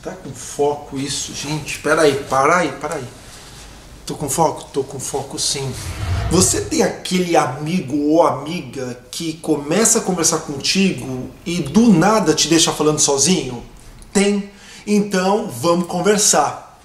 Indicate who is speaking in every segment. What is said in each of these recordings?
Speaker 1: Tá com foco isso, gente? Peraí, para aí. Tô com foco? Tô com foco sim. Você tem aquele amigo ou amiga que começa a conversar contigo e do nada te deixa falando sozinho? Tem? Então vamos conversar.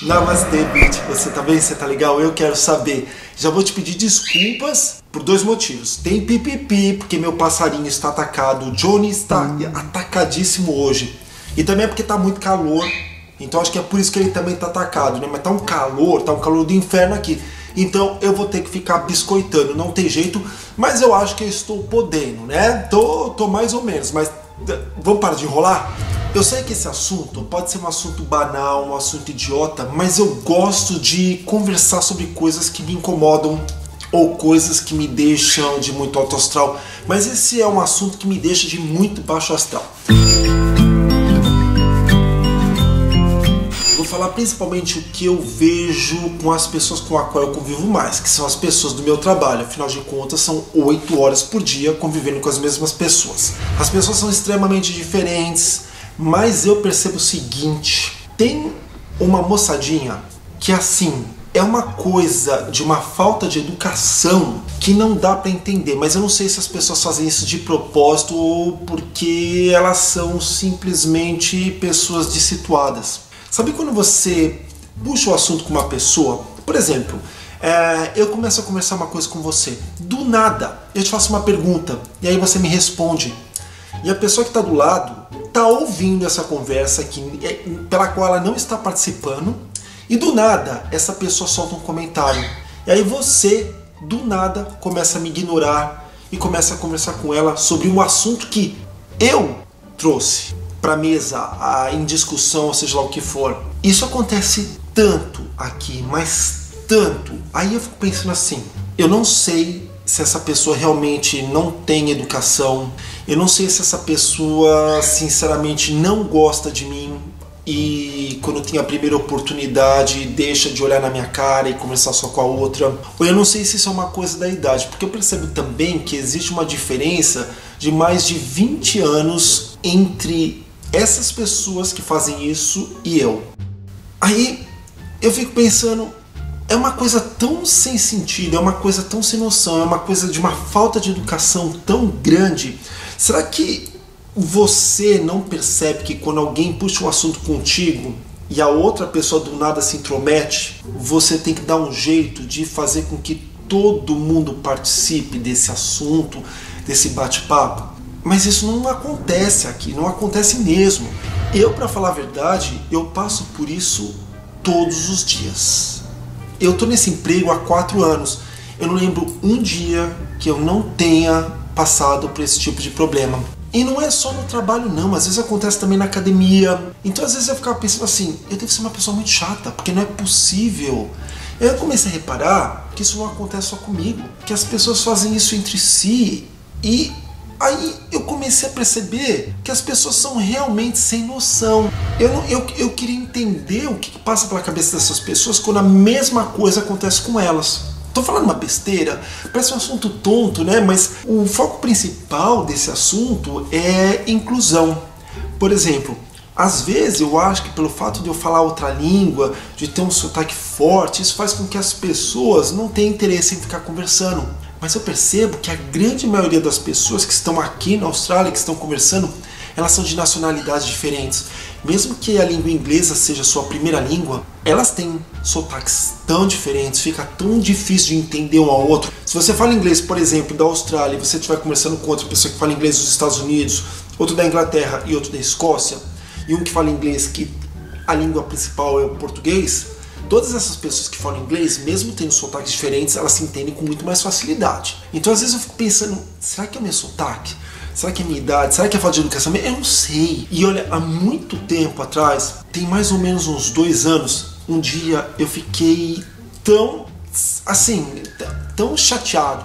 Speaker 1: Namastê, Beat. Você tá bem? Você tá legal? Eu quero saber. Já vou te pedir desculpas por dois motivos. Tem pipipi, porque meu passarinho está atacado. O Johnny está atacadíssimo hoje. E também é porque tá muito calor. Então acho que é por isso que ele também tá atacado, né? Mas tá um calor do inferno aqui. Então eu vou ter que ficar biscoitando. Não tem jeito, mas eu acho que eu estou podendo, né? Tô mais ou menos, mas vamos parar de enrolar? Eu sei que esse assunto pode ser um assunto banal, um assunto idiota, mas eu gosto de conversar sobre coisas que me incomodam ou coisas que me deixam de muito alto astral, mas esse é um assunto que me deixa de muito baixo astral. Vou falar principalmente o que eu vejo com as pessoas com as quais eu convivo mais, que são as pessoas do meu trabalho. Afinal de contas, são 8 horas por dia convivendo com as mesmas pessoas. As pessoas são extremamente diferentes, mas eu percebo o seguinte: tem uma moçadinha que assim, é uma coisa de uma falta de educação que não dá pra entender, mas eu não sei se as pessoas fazem isso de propósito ou porque elas são simplesmente pessoas dessituadas. Sabe quando você puxa o assunto com uma pessoa? Por exemplo, eu começo a conversar uma coisa com você, do nada eu te faço uma pergunta e aí você me responde. E a pessoa que está do lado está ouvindo essa conversa pela qual ela não está participando, e do nada essa pessoa solta um comentário. E aí você, do nada, começa a me ignorar e começa a conversar com ela sobre um assunto que eu trouxe para a mesa, em discussão, ou seja lá o que for. Isso acontece tanto aqui, mas tanto. Aí eu fico pensando assim, eu não sei se essa pessoa realmente não tem educação, eu não sei se essa pessoa sinceramente não gosta de mim e quando tem a primeira oportunidade deixa de olhar na minha cara e conversar só com a outra, ou eu não sei se isso é uma coisa da idade, porque eu percebo também que existe uma diferença de mais de 20 anos entre essas pessoas que fazem isso e eu. Aí eu fico pensando, é uma coisa tão sem sentido, é uma coisa tão sem noção, é uma coisa de uma falta de educação tão grande. Será que você não percebe que quando alguém puxa um assunto contigo e a outra pessoa do nada se intromete, você tem que dar um jeito de fazer com que todo mundo participe desse assunto, desse bate-papo? Mas isso não acontece aqui, não acontece mesmo. Eu, para falar a verdade, eu passo por isso todos os dias. Eu tô nesse emprego há 4 anos. Eu não lembro um dia que eu não tenha passado por esse tipo de problema. E não é só no trabalho não, às vezes acontece também na academia. Então às vezes eu ficava pensando assim, eu devo ser uma pessoa muito chata, porque não é possível. Eu comecei a reparar que isso não acontece só comigo, que as pessoas fazem isso entre si. E aí eu comecei a perceber que as pessoas são realmente sem noção. Eu queria entender o que passa pela cabeça dessas pessoas quando a mesma coisa acontece com elas. Tô falando uma besteira, parece um assunto tonto, né? Mas o foco principal desse assunto é inclusão. Por exemplo, às vezes eu acho que pelo fato de eu falar outra língua, de ter um sotaque forte, isso faz com que as pessoas não tenham interesse em ficar conversando. Mas eu percebo que a grande maioria das pessoas que estão aqui na Austrália, que estão conversando, elas são de nacionalidades diferentes. Mesmo que a língua inglesa seja a sua primeira língua, elas têm sotaques tão diferentes, fica tão difícil de entender um ao outro. Se você fala inglês, por exemplo, da Austrália, e você estiver conversando com outra pessoa que fala inglês dos Estados Unidos, outro da Inglaterra e outro da Escócia, e um que fala inglês que a língua principal é o português, todas essas pessoas que falam inglês, mesmo tendo sotaques diferentes, elas se entendem com muito mais facilidade. Então às vezes eu fico pensando, será que é o meu sotaque? Será que é a minha idade? Será que é a falta de educação? Eu não sei. E olha, há muito tempo atrás, tem mais ou menos uns 2 anos, um dia eu fiquei tão, assim, tão chateado,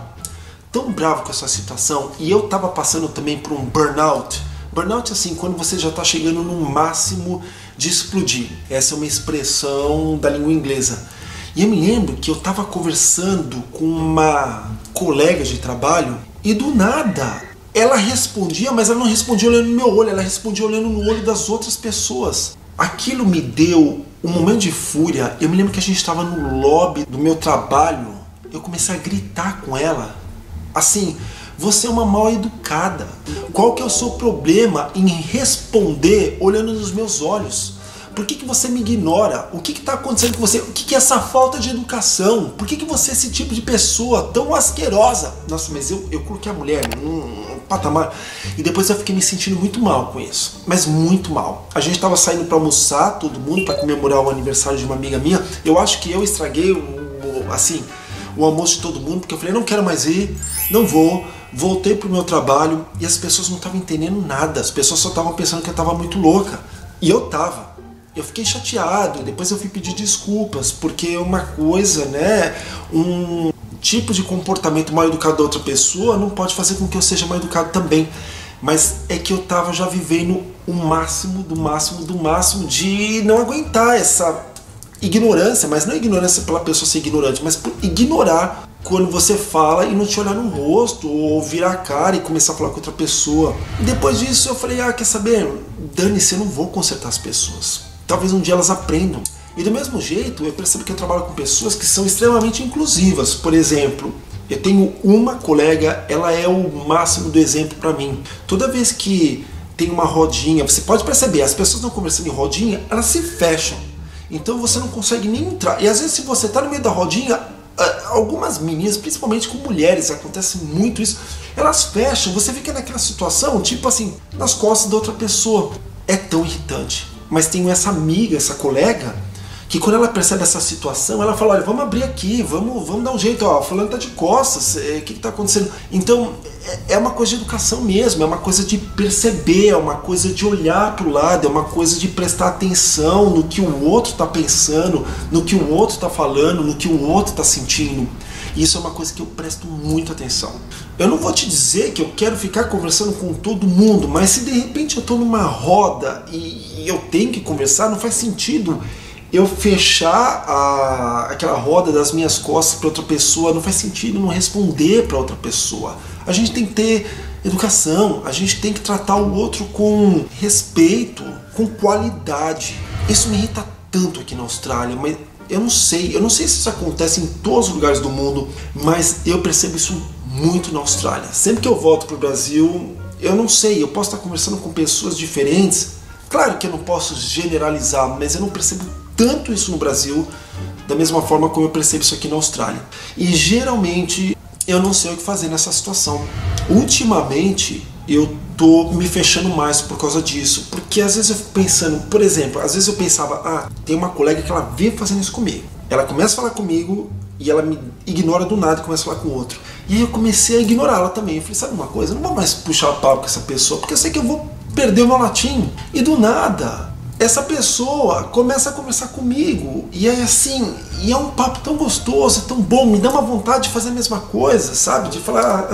Speaker 1: tão bravo com essa situação, e eu tava passando também por um burnout. Burnout é assim, quando você já está chegando no máximo de explodir. Essa é uma expressão da língua inglesa. E eu me lembro que eu estava conversando com uma colega de trabalho E do nada, ela respondia, mas ela não respondia olhando no meu olho, ela respondia olhando no olho das outras pessoas. Aquilo me deu um momento de fúria. Eu me lembro que a gente estava no lobby do meu trabalho, eu comecei a gritar com ela, assim, você é uma mal educada. Qual que é o seu problema em responder olhando nos meus olhos? Por que você me ignora? O que está acontecendo com você? O que é essa falta de educação? Por que você é esse tipo de pessoa tão asquerosa? Nossa, mas eu coloquei a mulher num patamar. E depois eu fiquei me sentindo muito mal com isso. Mas muito mal. A gente estava saindo para almoçar, todo mundo, para comemorar o aniversário de uma amiga minha. Eu acho que eu estraguei o almoço de todo mundo, porque eu falei, não quero mais ir, não vou. Voltei pro meu trabalho e as pessoas não estavam entendendo nada. As pessoas só estavam pensando que eu estava muito louca. E eu tava. Eu fiquei chateado, depois eu fui pedir desculpas, porque uma coisa, né, um tipo de comportamento mal educado da outra pessoa não pode fazer com que eu seja mal educado também. Mas é que eu tava já vivendo o máximo de não aguentar essa ignorância, mas não ignorância pela pessoa ser ignorante, mas por ignorar quando você fala e não te olhar no rosto, ou virar a cara e começar a falar com outra pessoa. E depois disso eu falei, quer saber, dane-se, eu não vou consertar as pessoas. Talvez um dia elas aprendam. E do mesmo jeito, eu percebo que eu trabalho com pessoas que são extremamente inclusivas. Por exemplo, eu tenho uma colega, ela é o máximo do exemplo para mim. Toda vez que tem uma rodinha, você pode perceber, as pessoas estão conversando em rodinha, elas se fecham. Então você não consegue nem entrar. E às vezes se você está no meio da rodinha, algumas meninas, principalmente com mulheres, acontece muito isso, elas fecham, você fica naquela situação, tipo assim, nas costas da outra pessoa. É tão irritante. Mas tenho essa amiga, essa colega, que quando ela percebe essa situação, ela fala, olha, vamos abrir aqui, vamos dar um jeito, ó, fulano tá de costas, o que tá acontecendo? Então, é uma coisa de educação mesmo, é uma coisa de perceber, é uma coisa de olhar pro lado, é uma coisa de prestar atenção no que o outro tá pensando, no que o outro tá falando, no que o outro tá sentindo. Isso é uma coisa que eu presto muita atenção. Eu não vou te dizer que eu quero ficar conversando com todo mundo, mas se de repente eu estou numa roda e eu tenho que conversar, não faz sentido eu fechar aquela roda das minhas costas para outra pessoa, não faz sentido não responder para outra pessoa. A gente tem que ter educação, a gente tem que tratar o outro com respeito, com qualidade. Isso me irrita tanto aqui na Austrália, mas eu não sei se isso acontece em todos os lugares do mundo, mas eu percebo isso muito na Austrália. Sempre que eu volto para o Brasil, eu não sei, eu posso estar conversando com pessoas diferentes. Claro que eu não posso generalizar, mas eu não percebo tanto isso no Brasil da mesma forma como eu percebo isso aqui na Austrália. E geralmente eu não sei o que fazer nessa situação. Ultimamente eu tô me fechando mais por causa disso, porque às vezes eu fico pensando, por exemplo, às vezes eu pensava, tem uma colega que ela vive fazendo isso comigo. Ela começa a falar comigo e ela me ignora do nada e começa a falar com o outro. E aí eu comecei a ignorá-la também. Eu falei, sabe uma coisa? Eu não vou mais puxar papo com essa pessoa, porque eu sei que eu vou perder o meu latim. E do nada, essa pessoa começa a conversar comigo. E é assim, e é um papo tão gostoso, tão bom, me dá uma vontade de fazer a mesma coisa, sabe? De falar,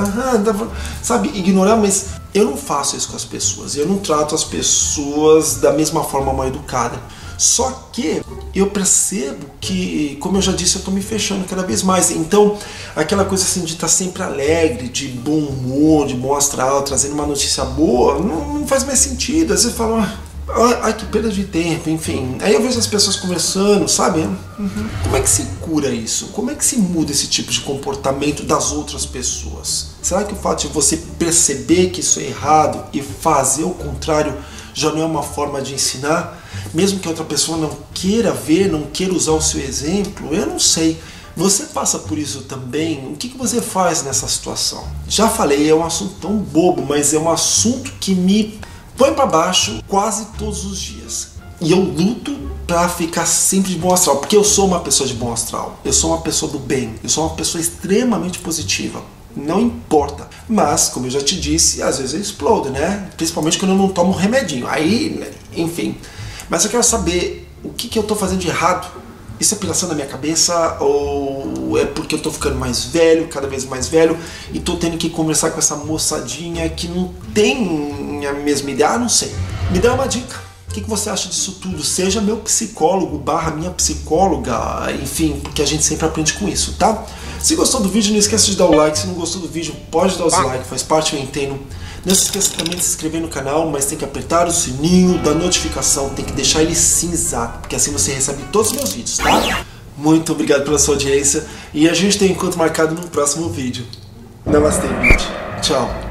Speaker 1: sabe, ignorar, mas eu não faço isso com as pessoas. Eu não trato as pessoas da mesma forma mal educada. Só que eu percebo que, como eu já disse, eu estou me fechando cada vez mais. Então, aquela coisa assim de estar sempre alegre, de bom humor, de bom astral, trazendo uma notícia boa, não faz mais sentido. Às vezes eu falo, ai, que perda de tempo, enfim. Aí eu vejo as pessoas conversando, sabe? Como é que se cura isso? Como é que se muda esse tipo de comportamento das outras pessoas? Será que o fato de você perceber que isso é errado e fazer o contrário já não é uma forma de ensinar? Mesmo que a outra pessoa não queira ver, não queira usar o seu exemplo, eu não sei. Você passa por isso também? O que você faz nessa situação? Já falei, é um assunto tão bobo, mas é um assunto que me põe para baixo quase todos os dias. E eu luto para ficar sempre de bom astral, porque eu sou uma pessoa de bom astral. Eu sou uma pessoa do bem, eu sou uma pessoa extremamente positiva. Não importa. Mas, como eu já te disse, às vezes eu explodo, né? Principalmente quando eu não tomo um remedinho. Aí, enfim. Mas eu quero saber o que eu estou fazendo de errado. Isso é piração da minha cabeça ou é porque eu estou ficando mais velho, cada vez mais velho, e estou tendo que conversar com essa moçadinha que não tem a mesma ideia? Não sei. Me dá uma dica. O que você acha disso tudo? Seja meu psicólogo / minha psicóloga, enfim, porque a gente sempre aprende com isso, tá? Se gostou do vídeo, não esqueça de dar o like. Se não gostou do vídeo, pode dar o dislike, faz parte, eu entendo. Não se esqueça também de se inscrever no canal, mas tem que apertar o sininho da notificação, tem que deixar ele cinza, porque assim você recebe todos os meus vídeos, tá? Muito obrigado pela sua audiência e a gente tem um encontro marcado no próximo vídeo. Namastê, gente. Tchau.